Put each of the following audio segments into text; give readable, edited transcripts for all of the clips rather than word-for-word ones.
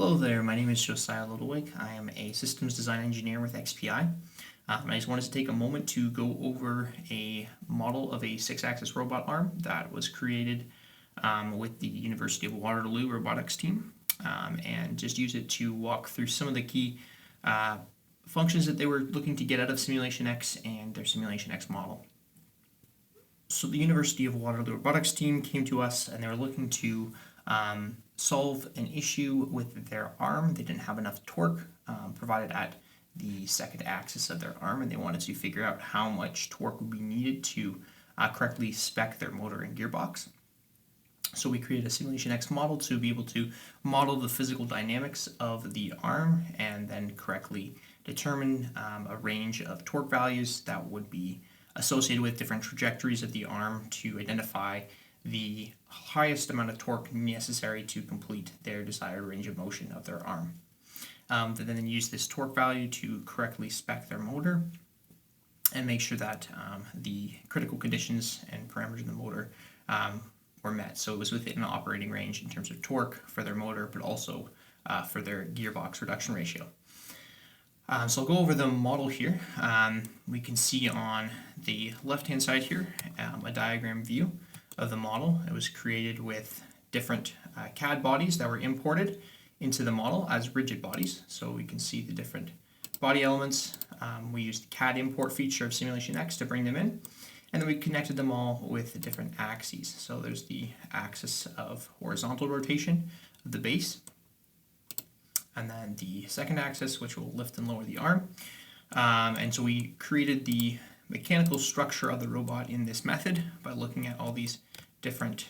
Hello there, my name is Josiah Ludwig. I am a systems design engineer with XPI. I just wanted to take a moment to go over a model of a 6-axis robot arm that was created with the University of Waterloo robotics team, and just use it to walk through some of the key functions that they were looking to get out of SimulationX and their SimulationX model. So the University of Waterloo robotics team came to us and they were looking to solve an issue with their arm. They didn't have enough torque provided at the second axis of their arm, and they wanted to figure out how much torque would be needed to correctly spec their motor and gearbox. So we created a SimulationX model to be able to model the physical dynamics of the arm and then correctly determine a range of torque values that would be associated with different trajectories of the arm to identify the highest amount of torque necessary to complete their desired range of motion of their arm. They then use this torque value to correctly spec their motor and make sure that the critical conditions and parameters in the motor were met. So it was within an operating range in terms of torque for their motor, but also for their gearbox reduction ratio. So I'll go over the model here. We can see on the left-hand side here a diagram view of the model. It was created with different CAD bodies that were imported into the model as rigid bodies. So we can see the different body elements. We used the CAD import feature of SimulationX to bring them in. And then we connected them all with the different axes. So there's the axis of horizontal rotation of the base, and then the second axis, which will lift and lower the arm. And so we created the mechanical structure of the robot in this method by looking at all these different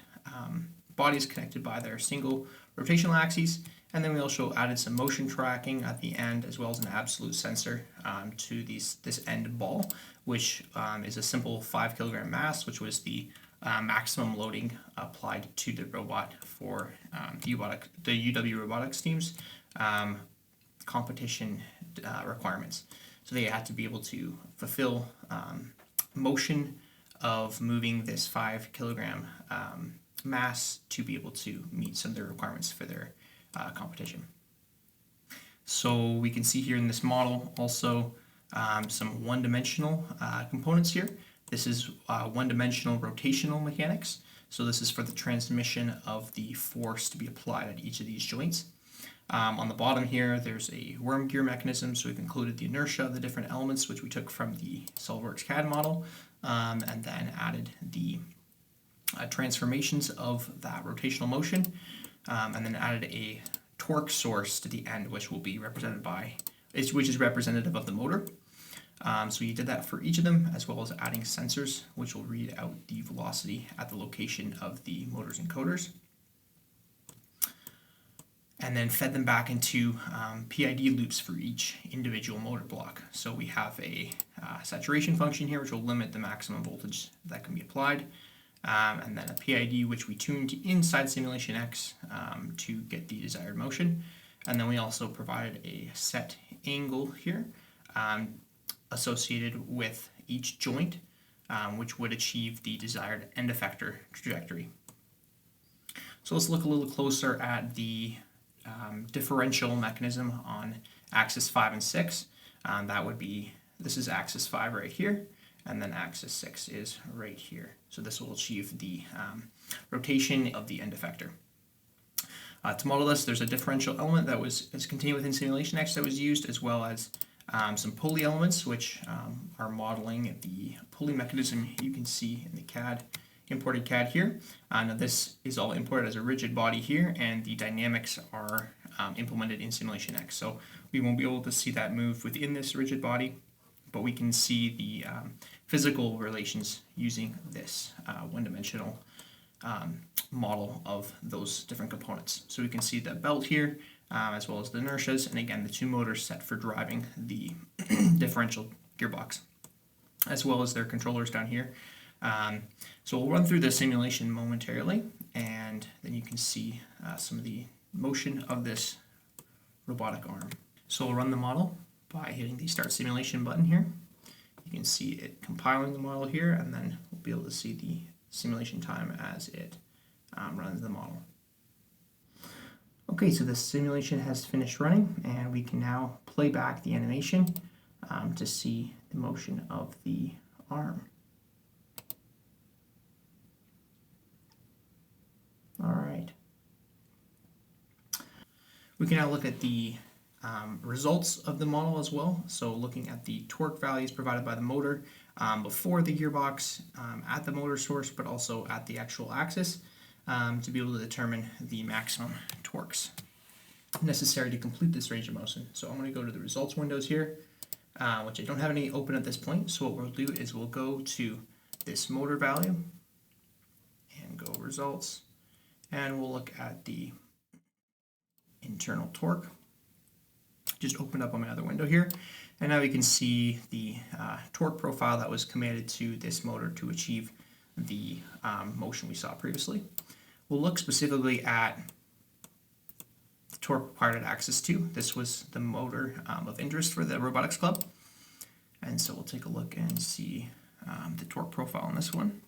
bodies connected by their single rotational axes. And then we also added some motion tracking at the end, as well as an absolute sensor to this end ball, which is a simple 5 kilogram mass, which was the maximum loading applied to the robot for the UW robotics team's competition requirements. So they had to be able to fulfill motion of moving this 5 kilogram mass to be able to meet some of their requirements for their competition. So we can see here in this model also some one-dimensional components here. This is one-dimensional rotational mechanics. So this is for the transmission of the force to be applied at each of these joints. On the bottom here, there's a worm gear mechanism, so we've included the inertia of the different elements, which we took from the SolidWorks CAD model, and then added the transformations of that rotational motion, and then added a torque source to the end, which will be represented by, which is representative of the motor. So we did that for each of them, as well as adding sensors, which will read out the velocity at the location of the motors and coders, and then fed them back into PID loops for each individual motor block. So we have a saturation function here, which will limit the maximum voltage that can be applied, and then a PID, which we tuned inside SimulationX to get the desired motion. And then we also provided a set angle here associated with each joint, which would achieve the desired end effector trajectory. So let's look a little closer at the differential mechanism on axis 5 and 6. That would be, this is axis 5 right here, and then axis 6 is right here. So this will achieve the rotation of the end effector. To model this, there's a differential element that is contained within SimulationX that was used, as well as some pulley elements, which are modeling the pulley mechanism you can see in the CAD, imported CAD here. Now this is all imported as a rigid body here, and the dynamics are implemented in SimulationX. So we won't be able to see that move within this rigid body, but we can see the physical relations using this one-dimensional model of those different components. So we can see the belt here, as well as the inertias, and again the two motors set for driving the differential gearbox, as well as their controllers down here. So we'll run through the simulation momentarily, and then you can see some of the motion of this robotic arm. So we'll run the model by hitting the Start Simulation button here. You can see it compiling the model here, and then we'll be able to see the simulation time as it runs the model. Okay, so the simulation has finished running, and we can now play back the animation to see the motion of the arm. All right. We can now look at the results of the model as well. So looking at the torque values provided by the motor before the gearbox, at the motor source, but also at the actual axis to be able to determine the maximum torques necessary to complete this range of motion. So I'm going to go to the results windows here, which I don't have any open at this point. So what we'll do is we'll go to this motor value and go results, and we'll look at the internal torque. Just opened up on my other window here, and now we can see the torque profile that was committed to this motor to achieve the motion we saw previously. We'll look specifically at the torque required at axis 2. This was the motor of interest for the robotics club, and so we'll take a look and see the torque profile on this one.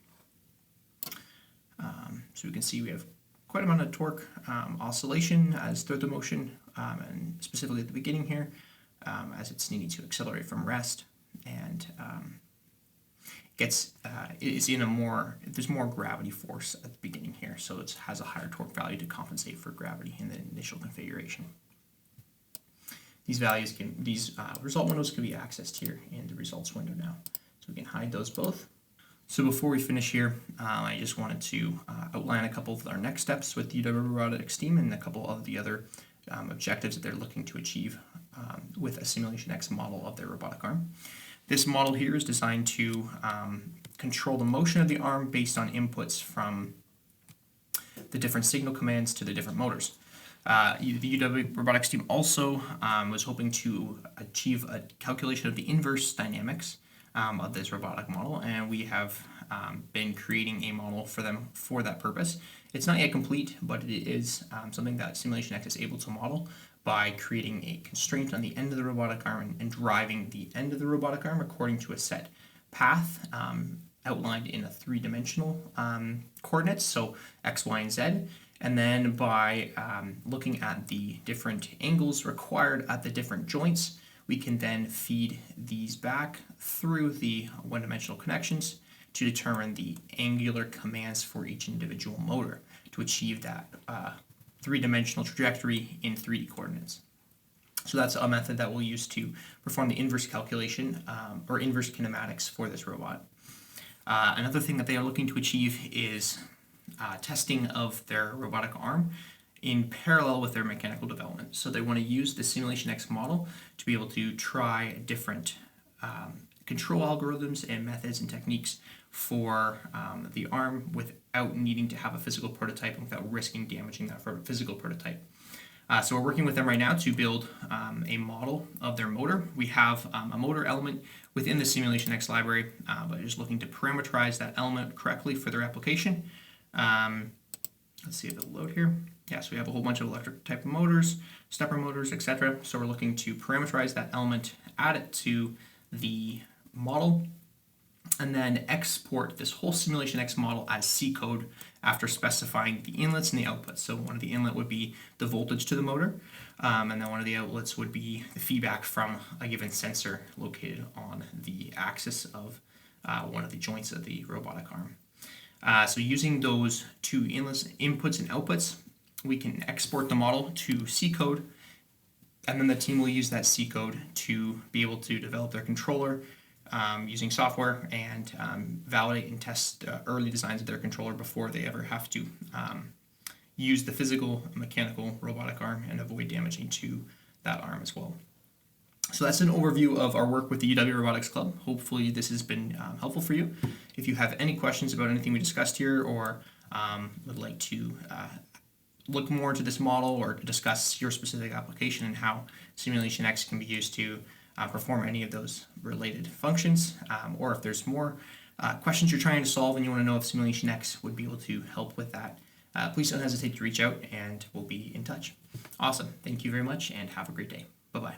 So we can see we have quite a amount of torque oscillation as throughout the motion, and specifically at the beginning here, as it's needing to accelerate from rest, and is in a there's more gravity force at the beginning here, so it has a higher torque value to compensate for gravity in the initial configuration. These values result windows can be accessed here in the results window now, so we can hide those both. So before we finish here, I just wanted to outline a couple of our next steps with the UW Robotics team and a couple of the other objectives that they're looking to achieve with a SimulationX model of their robotic arm. This model here is designed to control the motion of the arm based on inputs from the different signal commands to the different motors. The UW Robotics team also was hoping to achieve a calculation of the inverse dynamics of this robotic model, and we have been creating a model for them for that purpose. It's not yet complete, but it is something that SimulationX is able to model by creating a constraint on the end of the robotic arm and driving the end of the robotic arm according to a set path outlined in a three-dimensional coordinates, so X, Y, and Z. And then by looking at the different angles required at the different joints, we can then feed these back through the one-dimensional connections to determine the angular commands for each individual motor to achieve that three-dimensional trajectory in 3D coordinates. So that's a method that we'll use to perform the inverse calculation or inverse kinematics for this robot. Another thing that they are looking to achieve is testing of their robotic arm in parallel with their mechanical development. So they want to use the SimulationX model to be able to try different control algorithms and methods and techniques for the arm without needing to have a physical prototype and without risking damaging that physical prototype. So we're working with them right now to build a model of their motor. We have a motor element within the SimulationX library, but just looking to parameterize that element correctly for their application. Let's see if it'll load here. Yeah, so we have a whole bunch of electric type of motors, stepper motors, etc. So we're looking to parameterize that element, add it to the model, and then export this whole SimulationX model as C code after specifying the inlets and the outputs. So one of the inlet would be the voltage to the motor, and then one of the outlets would be the feedback from a given sensor located on the axis of one of the joints of the robotic arm. So using those two inputs and outputs, we can export the model to C code, and then the team will use that C code to be able to develop their controller using software and validate and test early designs of their controller before they ever have to use the physical mechanical robotic arm and avoid damaging to that arm as well. So that's an overview of our work with the UW Robotics Club. Hopefully this has been helpful for you. If you have any questions about anything we discussed here, or would like to look more into this model or discuss your specific application and how SimulationX can be used to perform any of those related functions, or if there's more questions you're trying to solve and you want to know if SimulationX would be able to help with that, please don't hesitate to reach out and we'll be in touch. Awesome. Thank you very much and have a great day. Bye-bye.